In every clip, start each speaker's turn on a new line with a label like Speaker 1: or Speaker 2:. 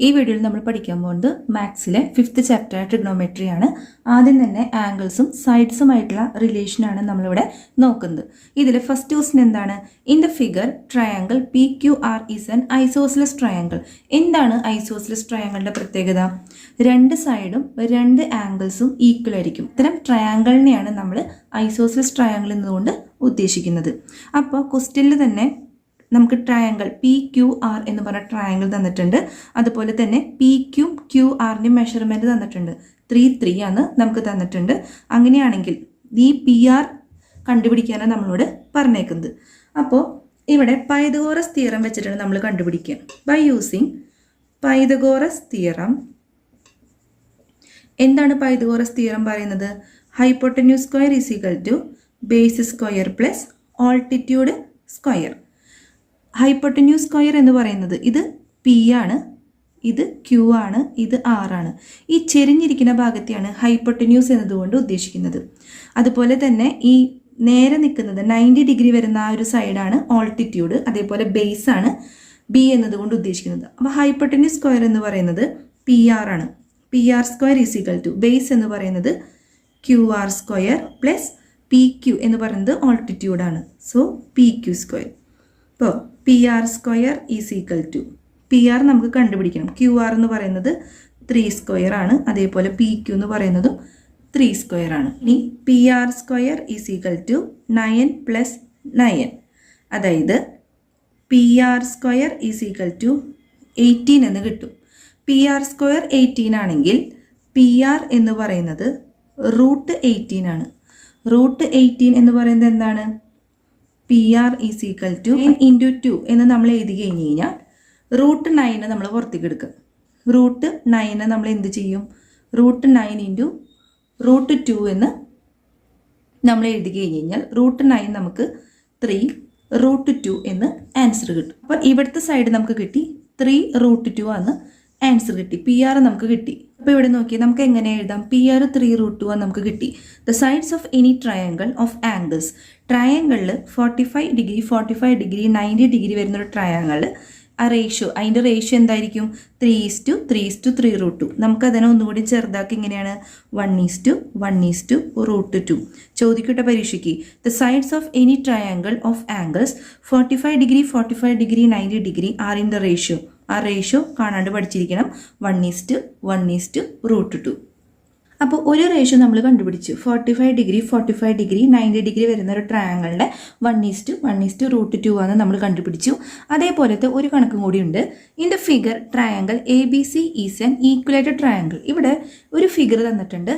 Speaker 1: ഈ വീഡിയോയിൽ നമ്മൾ പഠിക്കാൻ പോകുന്നത് മാത്സിലെ 5th ചാപ്റ്റർ ട്രിഗ്നോമെട്രി ആണ്. ആദ്യം തന്നെ ആംഗിൾസും സൈഡ്സുമായിട്ടുള്ള റിലേഷനാണ് നമ്മളിവിടെ നോക്കുന്നത്. ഇതിൽ ഫസ്റ്റ് ക്വസ്റ്റ്യൻ എന്താണ്? In the figure triangle PQR is an isosceles triangle. എന്താണ് ഐസോസിലസ് ട്രയാങ്കിളിന്റെ പ്രത്യേകത? രണ്ട് സൈഡും രണ്ട് ആംഗിൾസും ഈക്വൽ ആയിരിക്കും. ഇത്തരം ട്രയാങ്കിളിനെയാണ് നമ്മൾ ഐസോസിലസ് ട്രയാങ്കിൾ എന്നതുകൊണ്ട് ഉദ്ദേശിക്കുന്നത്. അപ്പോൾ ക്വസ്റ്റ്യനിൽ തന്നെ നമുക്ക് ട്രയാങ്കിൾ PQR എന്ന് പറഞ്ഞ ട്രയാങ്കിൾ തന്നിട്ടുണ്ട്. അതുപോലെ തന്നെ PQ QR മെഷർമെൻറ്റ് തന്നിട്ടുണ്ട്. 3 ആണ് നമുക്ക് തന്നിട്ടുണ്ട്. അങ്ങനെയാണെങ്കിൽ ഈ PR കണ്ടുപിടിക്കാനാണ് നമ്മളോട് പറഞ്ഞേക്കുന്നത്. അപ്പോൾ ഇവിടെ പൈതഗോറസ് തിയറം വെച്ചിട്ടാണ് നമ്മൾ കണ്ടുപിടിക്കുക. By using Pythagoras theorem. എന്താണ് പൈതഗോറസ് തിയറം പറയുന്നത്? Hypotenuse square is equal to base square plus altitude square. Hypotenuse square എന്ന് പറയുന്നത് ഇത് P ആണ്, ഇത് Q ആണ്, ഇത് R ആണ്. ഈ ചെരിഞ്ഞിരിക്കുന്ന ഭാഗത്തെയാണ് ഹൈപ്പോട്ടന്യൂസ് എന്നതുകൊണ്ട് ഉദ്ദേശിക്കുന്നത്. അതുപോലെ തന്നെ ഈ നേരെ നിൽക്കുന്നത് 90 ഡിഗ്രി വരുന്ന ആ ഒരു സൈഡാണ് ഓൾട്ടിറ്റ്യൂഡ്. അതേപോലെ ബേസ് ആണ് B എന്നതുകൊണ്ട് ഉദ്ദേശിക്കുന്നത്. അപ്പോൾ ഹൈപ്പോട്ടന്യൂസ് സ്ക്വയർ എന്ന് പറയുന്നത് PR ആണ്. PR square is equal to base എന്ന് പറയുന്നത് QR സ്ക്വയർ പ്ലസ് PQ എന്ന് പറയുന്നത് ഓൾട്ടിറ്റ്യൂഡാണ്. So PQ square. ഇപ്പോൾ PR square is equal to PR നമുക്ക് കണ്ടുപിടിക്കണം. QR എന്ന് പറയുന്നത് 3 സ്ക്വയർ ആണ്. അതേപോലെ PQ എന്ന് പറയുന്നതും 3 സ്ക്വയർ ആണ്. ഇനി PR square is equal to 9 plus 9. അതായത് PR square is equal to 18 എന്ന് കിട്ടും. PR സ്ക്വയർ 18 ആണെങ്കിൽ PR എന്ന് പറയുന്നത് √18 ആണ്. √18 എന്ന് പറയുന്നത് എന്താണ്? PR ഈസ് ഈക്വൽ ടു 9 × 2 എന്ന് നമ്മൾ എഴുതി കഴിഞ്ഞ് കഴിഞ്ഞാൽ √9 നമ്മൾ പുറത്തേക്ക് എടുക്കും. √9 നമ്മൾ എന്ത് ചെയ്യും? √9 × √2 എന്ന് നമ്മൾ എഴുതി കഴിഞ്ഞ് കഴിഞ്ഞാൽ √9 നമുക്ക് 3 √2 എന്ന് ആൻസർ കിട്ടും. അപ്പോൾ ഇവിടുത്തെ സൈഡ് നമുക്ക് കിട്ടി 3 √2 ആണ് ആൻസർ കിട്ടി. PR നമുക്ക് കിട്ടി. അപ്പോൾ ഇവിടെ നോക്കി നമുക്ക് എങ്ങനെ എഴുതാം? PR 3 √2 ആണ് നമുക്ക് കിട്ടി. The sides of any triangle of angles. ട്രയാങ്കിളിൽ 45 ഡിഗ്രി 45 ഡിഗ്രി 90 ഡിഗ്രി വരുന്നൊരു ട്രയാങ്കിൾ ആ റേഷ്യോ, അതിൻ്റെ റേഷ്യോ എന്തായിരിക്കും? 3:3:3 √2. നമുക്കതിനെ ഒന്നുകൂടി ചെറുതാക്കി ഇങ്ങനെയാണ് 1:1 √2. ചോദിക്കട്ടെ പരീക്ഷയ്ക്ക്. The sides of any triangle of angles 45 degree 45 degree 90 degree are in the ratio. ആ റേഷ്യോ കാണാണ്ട് പഠിച്ചിരിക്കണം. 1:1 √2. അപ്പോൾ ഒരു റേഷ്യോ നമ്മൾ കണ്ടുപിടിച്ചു. 45 ഡിഗ്രി 45 ഡിഗ്രി 90 ഡിഗ്രി വരുന്ന ഒരു ട്രയാങ്കിളിൻ്റെ 1:1 √2 ആണ് നമ്മൾ കണ്ടുപിടിച്ചു. അതേപോലത്തെ ഒരു കണക്കും കൂടിയുണ്ട്. In the figure triangle ABC is an equilateral triangle. ഇവിടെ ഒരു ഫിഗർ തന്നിട്ടുണ്ട്.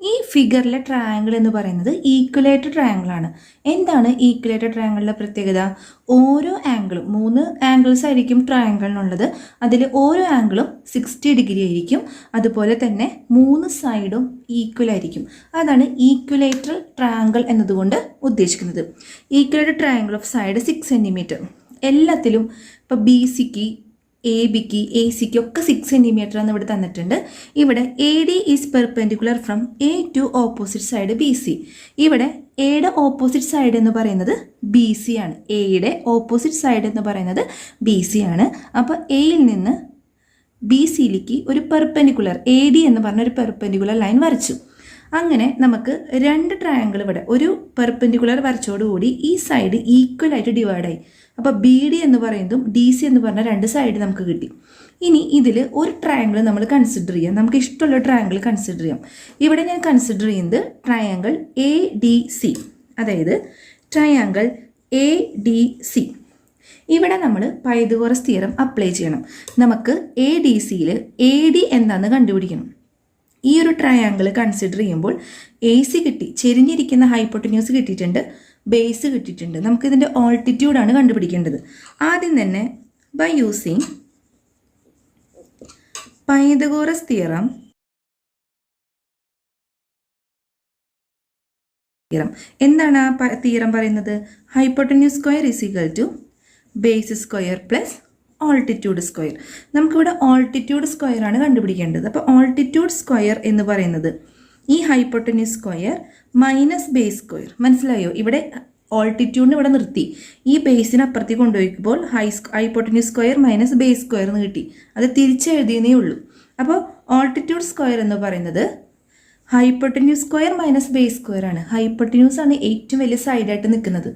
Speaker 1: ഈ ഫിഗറിലെ ട്രയാങ്കിൾ എന്ന് പറയുന്നത് ഈക്വലേറ്റഡ് ട്രയാങ്കിൾ ആണ്. എന്താണ് ഈക്വലേറ്റഡ് ട്രയാങ്കിളിൻ്റെ പ്രത്യേകത? ഓരോ ആംഗിളും 3 ആംഗിൾസ് ആയിരിക്കും ട്രയാങ്കിളിനുള്ളത്. അതിൽ ഓരോ ആംഗിളും 60 ഡിഗ്രി ആയിരിക്കും. അതുപോലെ തന്നെ 3 സൈഡും ഈക്വൽ ആയിരിക്കും. അതാണ് ഈക്വലേറ്റഡ് ട്രയാങ്കിൾ എന്നതുകൊണ്ട് ഉദ്ദേശിക്കുന്നത്. Equilateral triangle of side 6 centimetre. എല്ലാത്തിലും ഇപ്പോൾ BCക്ക് ABക്ക് ACക്ക് ഒക്കെ 6 സെൻറ്റിമീറ്റർ എന്ന് ഇവിടെ തന്നിട്ടുണ്ട്. ഇവിടെ AD is perpendicular from A to opposite side BC. ഇവിടെ എയുടെ ഓപ്പോസിറ്റ് സൈഡ് എന്ന് പറയുന്നത് BC ആണ്. എയുടെ ഓപ്പോസിറ്റ് സൈഡ് എന്ന് പറയുന്നത് BC ആണ്. അപ്പോൾ എയിൽ നിന്ന് BCയിലേക്ക് ഒരു പെർപെൻഡിക്കുലർ AD എന്ന് പറഞ്ഞ ഒരു പെർപെൻഡിക്കുലർ ലൈൻ വരച്ചു. അങ്ങനെ നമുക്ക് രണ്ട് ട്രയാങ്കിൾ ഇവിടെ ഒരു പെർപെൻഡിക്കുലർ വരച്ചോടുകൂടി ഈ സൈഡ് ഈക്വൽ ആയിട്ട് ഡിവൈഡായി. അപ്പോൾ BD എന്ന് പറയുന്നതും DC എന്ന് പറഞ്ഞ രണ്ട് സൈഡ് നമുക്ക് കിട്ടി. ഇനി ഇതിൽ ഒരു ട്രയാങ്കിൾ നമ്മൾ കൺസിഡർ ചെയ്യാം. നമുക്ക് ഇഷ്ടമുള്ള ട്രയാങ്കിൾ കൺസിഡർ ചെയ്യാം. ഇവിടെ ഞാൻ കൺസിഡർ ചെയ്യുന്നത് ട്രയാങ്കിൾ ADC. അതായത് ട്രയാങ്കിൾ ADC. ഇവിടെ നമ്മൾ പൈതഗോറസ് തിയറം അപ്ലൈ ചെയ്യണം. നമുക്ക് ADCയിൽ AD എന്താണെന്ന് കണ്ടുപിടിക്കണം. ഈ ഒരു ട്രയാങ്കിൾ കൺസിഡർ ചെയ്യുമ്പോൾ AC കിട്ടി, ചെരിഞ്ഞിരിക്കുന്ന ഹൈപ്പോട്ടന്യൂസ് കിട്ടിയിട്ടുണ്ട്, ബേസ് കിട്ടിയിട്ടുണ്ട്. നമുക്കിതിൻ്റെ ഓൾട്ടിറ്റ്യൂഡാണ് കണ്ടുപിടിക്കേണ്ടത്. ആദ്യം തന്നെ ബൈ യൂസിങ് പൈതഗോറസ് തിയറം. എന്താണ് ആ തിയറം പറയുന്നത്? Hypotenuse square is equal to base square plus altitude square. നമുക്കിവിടെ ഓൾട്ടിറ്റ്യൂഡ് സ്ക്വയർ ആണ് കണ്ടുപിടിക്കേണ്ടത്. അപ്പോൾ ഓൾട്ടിറ്റ്യൂഡ് സ്ക്വയർ എന്ന് പറയുന്നത് ഈ hypotenuse square minus base square. മനസ്സിലായോ? ഇവിടെ ഓൾട്ടിറ്റ്യൂഡിന് ഇവിടെ നിർത്തി. ഈ ബേസിന് അപ്പുറത്തേക്ക് കൊണ്ടുപോയിക്കുമ്പോൾ hypotenuse square minus base square എന്ന് കിട്ടി. അത് തിരിച്ചെഴുതിയേ ഉള്ളൂ. അപ്പോൾ ഓൾട്ടിറ്റ്യൂഡ് സ്ക്വയർ എന്ന് പറയുന്നത് hypotenuse square minus base square ആണ്. ഹൈപ്പോട്ടന്യൂസ് ആണ് ഏറ്റവും വലിയ സൈഡായിട്ട് നിൽക്കുന്നത്.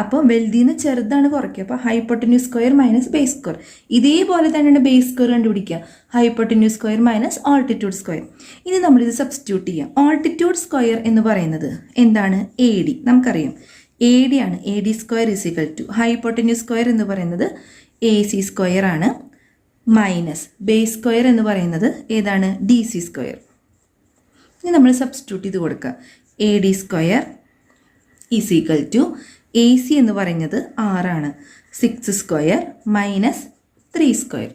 Speaker 1: അപ്പോൾ വലുതിന്ന് ചെറുതാണ് കുറയ്ക്കുക. അപ്പോൾ hypotenuse square minus base square. ഇതേപോലെ തന്നെയാണ് ബേസ് സ്ക്വയർ കണ്ടുപിടിക്കുക. Hypotenuse square minus altitude square. ഇനി നമ്മളിത് സബ്സ്റ്റിറ്റ്യൂട്ട് ചെയ്യാം. ഓൾട്ടിറ്റ്യൂഡ് സ്ക്വയർ എന്ന് പറയുന്നത് എന്താണ്? A D. നമുക്കറിയാം എ ഡി ആണ്. A D square is equal to hypotenuse square എന്ന് പറയുന്നത് എ സി സ്ക്വയർ ആണ് മൈനസ് ബേസ് സ്ക്വയർ എന്ന് പറയുന്നത് ഏതാണ്? D C square. ഇനി നമ്മൾ സബ്സ്റ്റിറ്റ്യൂട്ട് ചെയ്ത് കൊടുക്കുക. A D square is equal to A C എന്ന് പറയുന്നത് 6 6 സ്ക്വയർ മൈനസ് 3 സ്ക്വയർ.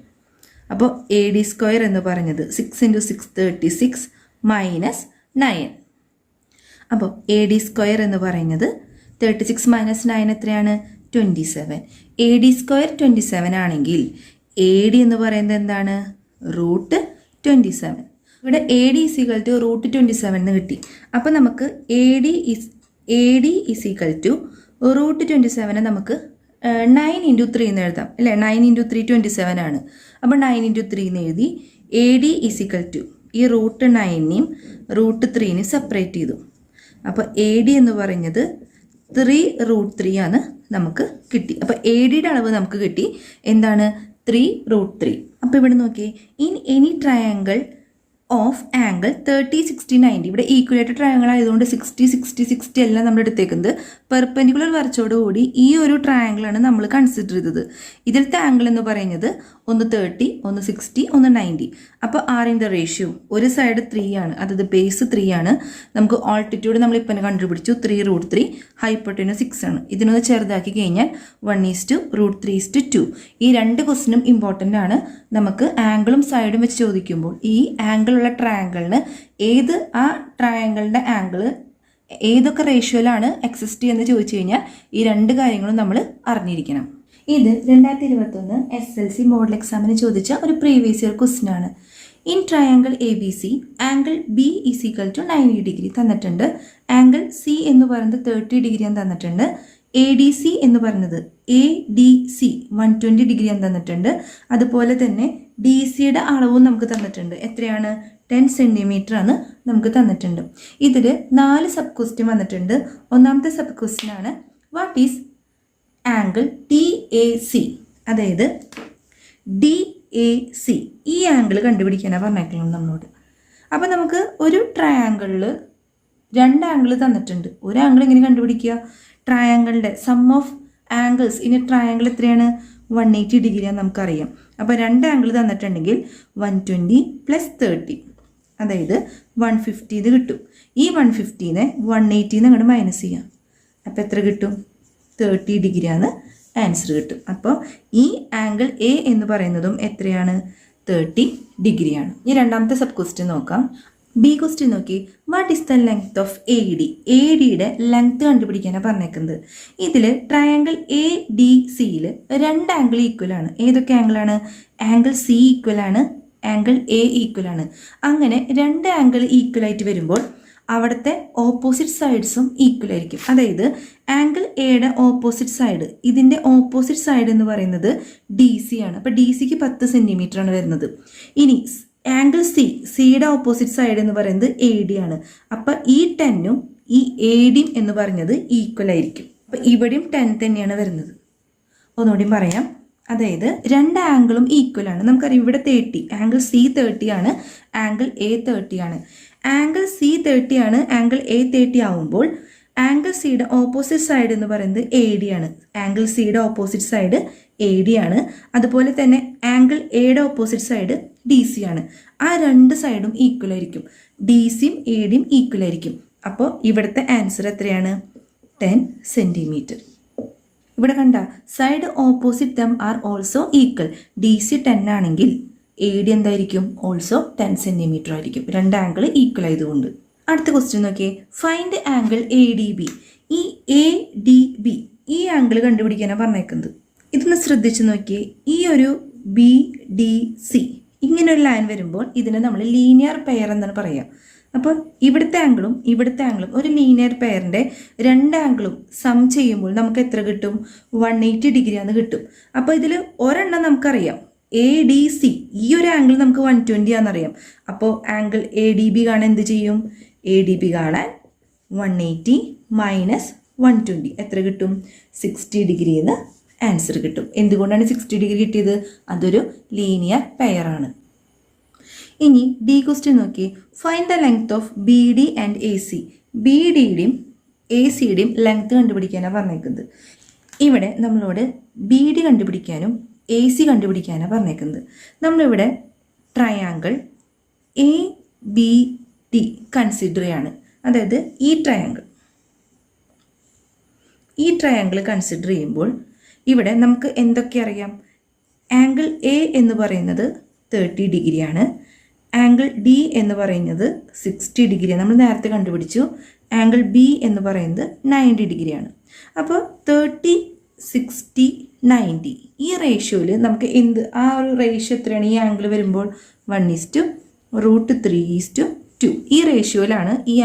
Speaker 1: അപ്പോൾ എ ഡി സ്ക്വയർ എന്ന് പറയുന്നത് 6 × 6 36 മൈനസ് 9. അപ്പോൾ എ ഡി സ്ക്വയർ എന്ന് പറയുന്നത് 36 മൈനസ് 9 എത്രയാണ്? 27. എ ഡി സ്ക്വയർ 27 ആണെങ്കിൽ എ ഡി എന്ന് പറയുന്നത് എന്താണ്? √27. ഇവിടെ A D is equal to √27 എന്ന് കിട്ടി. അപ്പോൾ നമുക്ക് A D is equal to √27 നമുക്ക് 9 × 3 എന്ന് എഴുതാം അല്ലേ? 9 × 3 27 ആണ്. അപ്പോൾ 9 × 3 എന്ന് എഴുതി. A D is equal to ഈ √9നെയും √3നെയും സെപ്പറേറ്റ് ചെയ്തു. അപ്പോൾ എ ഡി എന്ന് പറയുന്നത് 3√3 ആണ് നമുക്ക് കിട്ടി. അപ്പോൾ എ ഡിയുടെ അളവ് നമുക്ക് കിട്ടി എന്താണ്? 3√3. അപ്പോൾ ഇവിടെ നോക്കിയേ, in any triangle of angle 30 60 90. ഇവിടെ ഈക്വലേറ്റഡ് ട്രയാങ്കിൾ ആയതുകൊണ്ട് 60 60 60 എല്ലാം നമ്മൾ എടുത്തേക്കുന്നത് പെർപെൻഡിക്കുലർ വരച്ചോടുകൂടി ഈ ഒരു ട്രയാങ്കിളാണ് നമ്മൾ കൺസിഡർ ചെയ്തത്. ഇതിലത്തെ ആംഗിൾ എന്ന് പറയുന്നത് ഒന്ന് 30 ഒന്ന് 60 ഒന്ന് 90. അപ്പോൾ ആറിൻ്റെ റേഷ്യോ ഒരു സൈഡ് 3 ആണ്, അതായത് ബേസ് 3 ആണ്. നമുക്ക് ഓൾട്ടിറ്റ്യൂഡ് നമ്മളിപ്പോൾ കണ്ടുപിടിച്ചു 3√3. ഹൈപ്പോട്ടന്യൂസ് 6 ആണ്. ഇതിനൊന്ന് ചെറുതാക്കി കഴിഞ്ഞാൽ 1:√3:2. ഈ രണ്ട് ക്വസ്റ്റിനും ഇമ്പോർട്ടൻ്റ് ആണ്. നമുക്ക് ആംഗിളും സൈഡും വെച്ച് ചോദിക്കുമ്പോൾ ഈ ആംഗിളുള്ള ട്രയാങ്കിളിന് ആ ട്രയാങ്കിളിൻ്റെ ആംഗിൾ ഏതൊക്കെ റേഷ്യോയിലാണ് എക്സിസ്റ്റ് എന്ന് ചോദിച്ചു കഴിഞ്ഞാൽ ഈ രണ്ട് കാര്യങ്ങളും നമ്മൾ അറിഞ്ഞിരിക്കണം. ഇത് 2021 SLC മോഡൽ എക്സാമിന് ചോദിച്ച ഒരു പ്രീവിയസ് ഇയർ ക്വസ്റ്റ്യൻ ആണ്. In triangle A B C angle B is equal to 90 degree തന്നിട്ടുണ്ട്. ആംഗിൾ സി എന്ന് പറയുന്നത് 30 ഡിഗ്രി എന്ന് തന്നിട്ടുണ്ട്. എ ഡി സി എന്ന് പറയുന്നത് ADC 120 ഡിഗ്രി എന്ന് തന്നിട്ടുണ്ട്. അതുപോലെ തന്നെ ഡി സിയുടെ അളവും നമുക്ക് തന്നിട്ടുണ്ട്. എത്രയാണ്? 10 സെൻറ്റിമീറ്റർ ആണ് നമുക്ക് തന്നിട്ടുണ്ട്. ഇതിൽ 4 സബ് ക്വസ്റ്റ്യൻ വന്നിട്ടുണ്ട്. ഒന്നാമത്തെ സബ് ക്വസ്റ്റ്യൻ ആണ് വാട്ട് ഈസ് ആംഗിൾ DAC, അതായത് DAC ഈ ആംഗിൾ കണ്ടുപിടിക്കാനാണ് പറഞ്ഞേക്കുന്നത് നമ്മളോട്. അപ്പോൾ നമുക്ക് ഒരു ട്രയാങ്കിളിൽ 2 ആംഗിൾ തന്നിട്ടുണ്ട്. ഒരു ആംഗിൾ എങ്ങനെ കണ്ടുപിടിക്കുക? ട്രയാങ്കിളിൻ്റെ സം ഓഫ് ആംഗിൾസ് ഇനി ട്രയാങ്കിൾ എത്രയാണ്? 180 ഡിഗ്രിയാണ് നമുക്കറിയാം. അപ്പോൾ 2 ആംഗിൾ തന്നിട്ടുണ്ടെങ്കിൽ 120 + 30 അതായത് 150 കിട്ടും. ഈ 150നെ 180 അങ്ങോട്ട് മൈനസ് ചെയ്യാം. അപ്പോൾ എത്ര കിട്ടും? 30 ഡിഗ്രിയാണ് ആൻസർ കിട്ടും. അപ്പോൾ ഈ ആംഗിൾ എ എന്ന് പറയുന്നതും എത്രയാണ്? 30 ഡിഗ്രിയാണ്. ഈ രണ്ടാമത്തെ സബ് ക്വസ്റ്റ്യൻ നോക്കാം. ബി ക്വസ്റ്റ്യൻ നോക്കി, what is the length of A D? A ഡിയുടെ ലെങ്ത് കണ്ടുപിടിക്കാനാണ് പറഞ്ഞേക്കുന്നത്. ഇതിൽ ട്രയാങ്കിൾ ADCയിൽ 2 ആംഗിൾ ഈക്വൽ ആണ്. ഏതൊക്കെ ആംഗിളാണ്? ആംഗിൾ സി ഈക്വൽ ആണ്, ആംഗിൾ എ ഈക്വൽ ആണ്. അങ്ങനെ 2 ആംഗിൾ ഈക്വൽ ആയിട്ട് വരുമ്പോൾ അവിടുത്തെ ഓപ്പോസിറ്റ് സൈഡ്സും ഈക്വൽ ആയിരിക്കും. അതായത് ആംഗിൾ എയുടെ ഓപ്പോസിറ്റ് സൈഡ്, ഇതിൻ്റെ ഓപ്പോസിറ്റ് സൈഡ് എന്ന് പറയുന്നത് DC ആണ്. അപ്പോൾ DC ക്ക് 10 സെൻറ്റിമീറ്റർ ആണ് വരുന്നത്. ഇനി ആംഗിൾ സിയുടെ ഓപ്പോസിറ്റ് സൈഡ് എന്ന് പറയുന്നത് AD ആണ്. അപ്പോൾ ഈ 10ഉം ഈ AD എന്ന് പറഞ്ഞത് ഈക്വൽ ആയിരിക്കും. അപ്പോൾ ഇവിടെയും 10 തന്നെയാണ് വരുന്നത്. ഒന്നുകൂടി പറയാം. അതായത് 2 ആംഗിളും ഈക്വൽ ആണ്. നമുക്കറിയാം ഇവിടെ 30, ആംഗിൾ C 30 ആണ്, ആംഗിൾ A 30 ആണ്. ആംഗിൾ C 30 ആണ്, ആംഗിൾ A 30 ആവുമ്പോൾ ആംഗിൾ സിയുടെ ഓപ്പോസിറ്റ് സൈഡ് എന്ന് പറയുന്നത് AD ആണ്. ആംഗിൾ സിയുടെ ഓപ്പോസിറ്റ് സൈഡ് AD ആണ്. അതുപോലെ തന്നെ ആംഗിൾ എയുടെ ഓപ്പോസിറ്റ് സൈഡ് DC ആണ്. ആ 2 സൈഡും ഈക്വൽ ആയിരിക്കും. DCയും ADയും ഈക്വൽ ആയിരിക്കും. അപ്പോൾ ഇവിടുത്തെ ആൻസർ എത്രയാണ്? 10 സെൻറ്റിമീറ്റർ. ഇവിടെ കണ്ട side opposite them are also equal. DC 10 ആണെങ്കിൽ AD എന്തായിരിക്കും? ഓൾസോ 10 സെൻറ്റിമീറ്റർ ആയിരിക്കും. 2 ആംഗിൾ ഈക്വൽ ആയതുകൊണ്ട്. അടുത്ത ക്വസ്റ്റ്യൻ നോക്കിയേ, ഫൈൻഡ് ആംഗിൾ ADB. ഈ ADB ഈ ആംഗിൾ കണ്ടുപിടിക്കാനാണ് പറഞ്ഞേക്കുന്നത്. ഇതൊന്ന് ശ്രദ്ധിച്ച് നോക്കിയേ. ഈ ഒരു BDC ഇങ്ങനൊരു ലൈൻ വരുമ്പോൾ ഇതിനെ നമ്മൾ ലീനിയർ പെയർ എന്നാണ് പറയുക. അപ്പോൾ ഇവിടുത്തെ ആംഗിളും ഒരു ലീനിയർ പെയറിൻ്റെ രണ്ട് ആംഗിളും സം ചെയ്യുമ്പോൾ നമുക്ക് എത്ര കിട്ടും? 180 ഡിഗ്രിയാന്ന് കിട്ടും. അപ്പോൾ ഇതിൽ ഒരെണ്ണം നമുക്കറിയാം, ADC. ഈ ഒരു ആംഗിൾ നമുക്ക് 120 ആണെന്നറിയാം. അപ്പോൾ ആംഗിൾ ADB കാണാൻ എന്ത് ചെയ്യും? ADB കാണാൻ 180 മൈനസ് 120 എത്ര കിട്ടും? 60 ഡിഗ്രി എന്ന് ആൻസർ കിട്ടും. എന്തുകൊണ്ടാണ് 60 ഡിഗ്രി കിട്ടിയത്? അതൊരു ലീനിയർ പെയറാണ്. ഇനി ഡി ക്വസ്റ്റ്യൻ നോക്കി. Find the length of BD and AC. BDയുടെയും ACയുടെയും ലെങ്ത് കണ്ടുപിടിക്കാനാണ് പറഞ്ഞേക്കുന്നത്. ഇവിടെ നമ്മളോട് BD കണ്ടുപിടിക്കാനും AC കണ്ടുപിടിക്കാനാണ് പറഞ്ഞേക്കുന്നത്. നമ്മളിവിടെ ട്രയാങ്കിൾ ABD കൺസിഡർ ചെയ്യാണ്. അതായത് ഈ ട്രയാങ്കിൾ കൺസിഡർ ചെയ്യുമ്പോൾ ഇവിടെ നമുക്ക് എന്തൊക്കെ അറിയാം? ആംഗിൾ A എന്ന് പറയുന്നത് 30 ഡിഗ്രിയാണ്. ആംഗിൾ D എന്ന് പറയുന്നത് 60 ഡിഗ്രിയാണ്. നമ്മൾ നേരത്തെ കണ്ടുപിടിച്ചു. ആംഗിൾ B എന്ന് പറയുന്നത് 90 ഡിഗ്രിയാണ്. അപ്പോൾ 30, 60, 90 ഈ റേഷ്യോയിൽ നമുക്ക് ആ ഒരു റേഷ്യോ എത്രയാണ്? ഈ ആംഗിൾ വരുമ്പോൾ 1/√3:2 ഈ റേഷ്യോയിലാണ് ഈ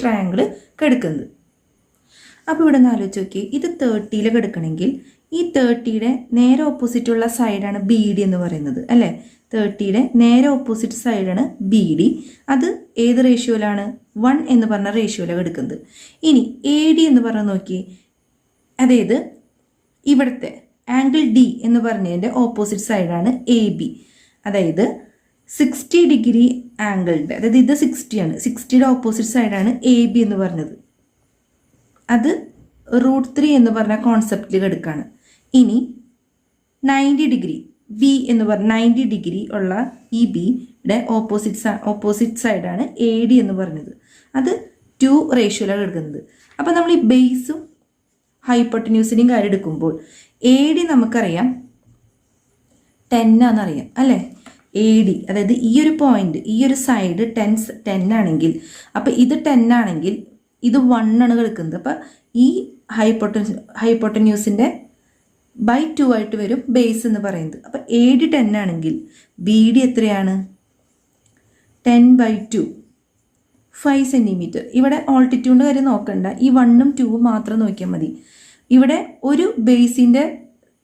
Speaker 1: ട്രയാങ്കിൾ കിടക്കുന്നത്. അപ്പോൾ ഇവിടെ നിന്ന് ആലോചിച്ച് നോക്കി. ഇത് 30ൽ കിടക്കണമെങ്കിൽ ഈ 30യുടെ നേരെ ഓപ്പോസിറ്റുള്ള സൈഡാണ് BD എന്ന് പറയുന്നത് അല്ലേ? 30യുടെ നേരെ ഓപ്പോസിറ്റ് സൈഡാണ് BD. അത് ഏത് റേഷ്യോയിലാണ്? 1 എന്ന് പറഞ്ഞ റേഷ്യോയിലാണ് കിടക്കുന്നത്. ഇനി AD എന്ന് പറഞ്ഞ് നോക്കി. അതായത് ഇവിടുത്തെ ആംഗിൾ D എന്ന് പറഞ്ഞതിൻ്റെ ഓപ്പോസിറ്റ് സൈഡാണ് AB. അതായത് 60 ഡിഗ്രി ആംഗിളിൻ്റെ, അതായത് ഇത് 60 ആണ്. 60യുടെ ഓപ്പോസിറ്റ് സൈഡാണ് AB എന്ന് പറഞ്ഞത്. അത് √3 എന്ന് പറഞ്ഞ കോൺസെപ്റ്റിൽ കിടക്കുകയാണ്. ഇനി 90 ഡിഗ്രി B എന്ന് പറഞ്ഞ 90 ഡിഗ്രി ഉള്ള ഈ ബിയുടെ ഓപ്പോസിറ്റ് സൈഡാണ് AD എന്ന് പറഞ്ഞത്. അത് 2 റേഷ്യോയിലാണ് എടുക്കുന്നത്. അപ്പോൾ നമ്മൾ ഈ ബേസും ഹൈപ്പോട്ടന്യൂസിനെയും കാര്യം എടുക്കുമ്പോൾ AD നമുക്കറിയാം 10 ആണെന്നറിയാം അല്ലേ? AD അതായത് ഈ ഒരു പോയിന്റ്, ഈ ഒരു സൈഡ് 10 ആണെങ്കിൽ, അപ്പോൾ ഇത് 10 ആണെങ്കിൽ ഇത് 1 ആണ് കിടക്കുന്നത്. അപ്പോൾ ഈ ഹൈപ്പോട്ടന്യൂസിൻ്റെ by 2 ആയിട്ട് വരും ബേസ് എന്ന് പറയുന്നത്. അപ്പോൾ AD 10 ആണെങ്കിൽ BD എത്രയാണ്? 10/2 5 സെൻറ്റിമീറ്റർ. ഇവിടെ ഓൾട്ടിറ്റ്യൂഡിൻ്റെ കാര്യം നോക്കണ്ട, ഈ 1ഉം 2ഉം മാത്രം നോക്കിയാൽ മതി. ഇവിടെ ഒരു ബേസിൻ്റെ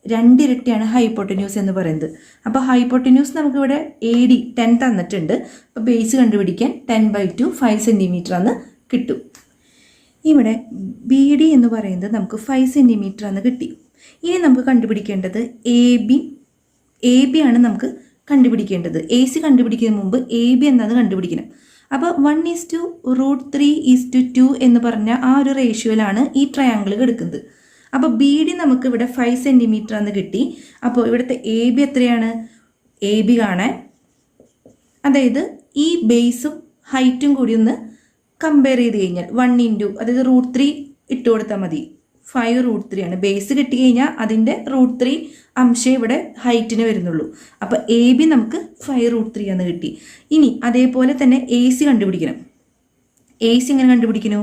Speaker 1: 2 ഇരട്ടിയാണ് ഹൈപ്പോട്ടന്യൂസ് എന്ന് പറയുന്നത്. അപ്പോൾ ഹൈപ്പോട്ടന്യൂസ് നമുക്കിവിടെ AD 10 തന്നിട്ടുണ്ട്. അപ്പോൾ ബേസ് കണ്ടുപിടിക്കാൻ 10/2 5 സെൻറ്റിമീറ്റർ എന്ന് കിട്ടും. ഇവിടെ BD എന്ന് പറയുന്നത് നമുക്ക് 5 സെൻറ്റിമീറ്റർ എന്ന് കിട്ടി. ഇനി നമുക്ക് കണ്ടുപിടിക്കേണ്ടത് AB ആണ് നമുക്ക് കണ്ടുപിടിക്കേണ്ടത്. AC കണ്ടുപിടിക്കുന്നതിന് മുമ്പ് AB എന്നത് കണ്ടുപിടിക്കണം. അപ്പോൾ 1/√3:2 എന്ന് പറഞ്ഞ ആ ഒരു റേഷ്യോയിലാണ് ഈ ട്രയാങ്കിൾ കിടക്കുന്നത്. അപ്പോൾ BD നമുക്ക് ഇവിടെ 5 സെൻറ്റിമീറ്റർ എന്ന് കിട്ടി. അപ്പോൾ ഇവിടുത്തെ AB എത്രയാണ്? AB കാണാൻ, അതായത് ഈ ബേസും ഹൈറ്റും കൂടി ഒന്ന് കമ്പയർ ചെയ്ത് കഴിഞ്ഞാൽ 1 അതായത് √3 ഇട്ട് കൊടുത്താൽ മതി. 5√3 ആണ്. ബേസ് കിട്ടി കഴിഞ്ഞാൽ അതിൻ്റെ √3 അംശം ഇവിടെ ഹൈറ്റിന് വരുന്നുള്ളൂ. അപ്പോൾ AB നമുക്ക് 5√3 എന്ന് കിട്ടി. ഇനി അതേപോലെ തന്നെ AC കണ്ടുപിടിക്കണം. AC എങ്ങനെ കണ്ടുപിടിക്കുന്നു?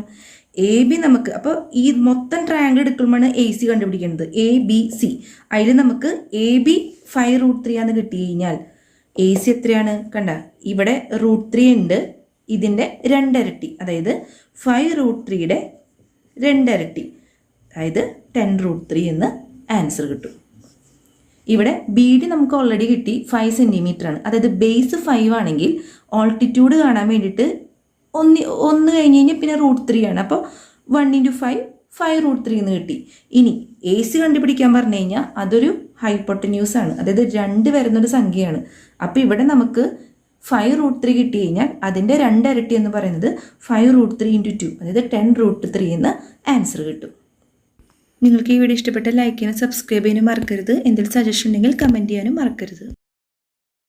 Speaker 1: AB നമുക്ക്, അപ്പോൾ ഈ മൊത്തം ട്രയാങ്കിൾ എടുക്കുമ്പോഴാണ് AC കണ്ടുപിടിക്കുന്നത്. ABC അതിൽ നമുക്ക് AB 5√3 ആണെന്ന് കിട്ടി കഴിഞ്ഞാൽ AC എത്രയാണ്? കണ്ട, ഇവിടെ √3 ഉണ്ട്, ഇതിൻ്റെ 2 ഇരട്ടി, അതായത് 5√3യുടെ 2 ഇരട്ടി, അതായത് 10√3 എന്ന് ആൻസർ കിട്ടും. ഇവിടെ BD നമുക്ക് ഓൾറെഡി കിട്ടി 5 സെൻറ്റിമീറ്റർ ആണ്. അതായത് ബേസ് 5 ആണെങ്കിൽ ഓൾട്ടിറ്റ്യൂഡ് കാണാൻ വേണ്ടിയിട്ട് ഒന്ന് കഴിഞ്ഞ് കഴിഞ്ഞാൽ പിന്നെ √3 ആണ്. അപ്പോൾ 1 × 5 5√3 എന്ന് കിട്ടി. ഇനി AC കണ്ടുപിടിക്കാൻ പറഞ്ഞു കഴിഞ്ഞാൽ അതൊരു ഹൈപ്പോട്ടന്യൂസ് ആണ്, അതായത് 2 വരുന്നൊരു സംഖ്യയാണ്. അപ്പോൾ ഇവിടെ നമുക്ക് 5√3 കിട്ടി കഴിഞ്ഞാൽ അതിൻ്റെ 2 ഇരട്ടി എന്ന് പറയുന്നത് 5√3 × 2, അതായത് 10√3 എന്ന് ആൻസർ കിട്ടും. നിങ്ങൾക്ക് ഈ വീഡിയോ ഇഷ്ടപ്പെട്ട ലൈക്ക് ചെയ്യാനും സബ്സ്ക്രൈബ് ചെയ്യാനും മറക്കരുത്. എന്തെങ്കിലും സജഷൻ ഉണ്ടെങ്കിൽ കമൻറ്റ് ചെയ്യാനും മറക്കരുത്.